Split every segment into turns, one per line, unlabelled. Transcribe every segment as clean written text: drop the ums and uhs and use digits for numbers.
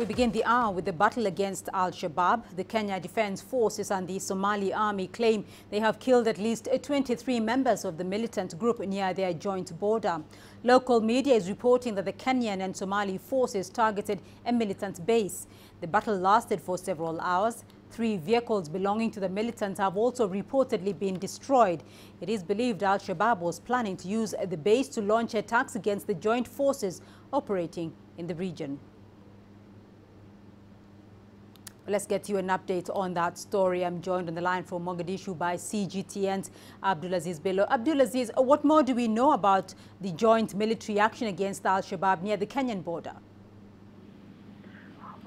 We begin the hour with the battle against Al-Shabaab. The Kenya Defence Forces and the Somali Army claim they have killed at least 23 members of the militant group near their joint border. Local media is reporting that the Kenyan and Somali forces targeted a militant base. The battle lasted for several hours. 3 vehicles belonging to the militants have also reportedly been destroyed. It is believed Al-Shabaab was planning to use the base to launch attacks against the joint forces operating in the region. Let's get you an update on that story. I'm joined on the line from Mogadishu by CGTN's Abdulaziz Bello. Abdulaziz, what more do we know about the joint military action against Al-Shabaab near the Kenyan border?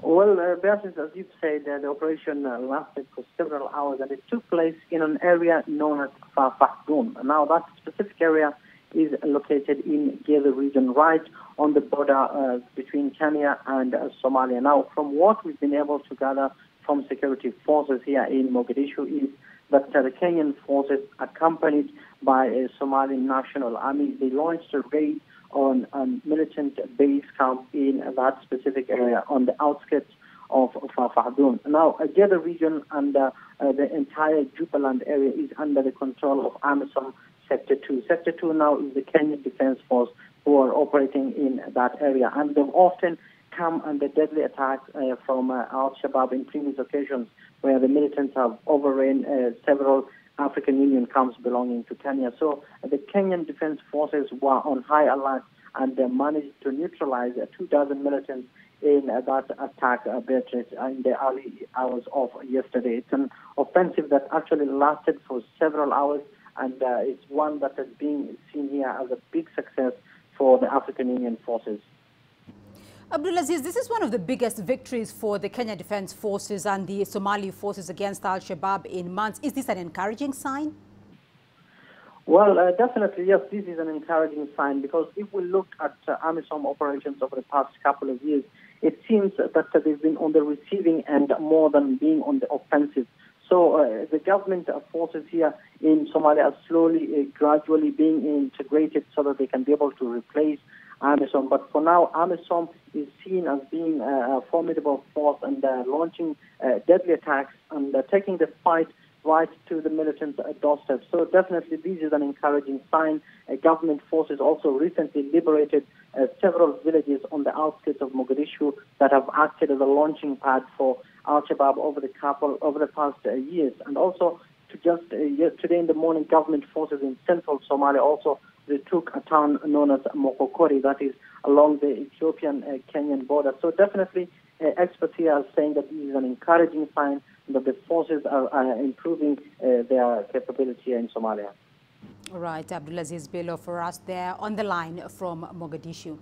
Well, Beatrice, as you've said, the operation lasted for several hours and it took place in an area known as Fahdun. Now, that specific area is located in Gede region, right on the border between Kenya and Somalia. Now, from what we've been able to gather from security forces here in Mogadishu is that the Kenyan forces, accompanied by a Somali National Army, they launched a raid on a militant base camp in that specific area on the outskirts of Fahdun. Now, Gede region and the entire Jubaland area is under the control of AMISOM Sector 2. Sector 2 now is the Kenyan Defence Force who are operating in that area. And they've often come under deadly attacks from Al-Shabaab in previous occasions where the militants have overrun several African Union camps belonging to Kenya. So the Kenyan Defence Forces were on high alert and they managed to neutralize 24 militants in that attack, Beatrice, in the early hours of yesterday. It's an offensive that actually lasted for several hours, and it's one that is being seen here as a big success for the African Union forces.
Abdulaziz, this is one of the biggest victories for the Kenya Defence Forces and the Somali forces against Al-Shabaab in months. Is this an encouraging sign?
Well, definitely, yes, this is an encouraging sign because if we look at AMISOM operations over the past couple of years, it seems that they've been on the receiving end more than being on the offensive. So the government forces here in Somalia are slowly, gradually being integrated so that they can be able to replace AMISOM. But for now, AMISOM is seen as being a formidable force and launching deadly attacks and taking the fight right to the militant doorstep. So definitely this is an encouraging sign. Government forces also recently liberated several villages on the outskirts of Mogadishu that have acted as a launching pad for Al-Shabaab over the past years. And also, today in the morning, government forces in central Somalia also they took a town known as Mokokori, that is along the Ethiopian-Kenyan border. So definitely, experts here are saying that this is an encouraging sign that the forces are improving their capability here in Somalia.
All right, Abdulaziz Bello for us there on the line from Mogadishu.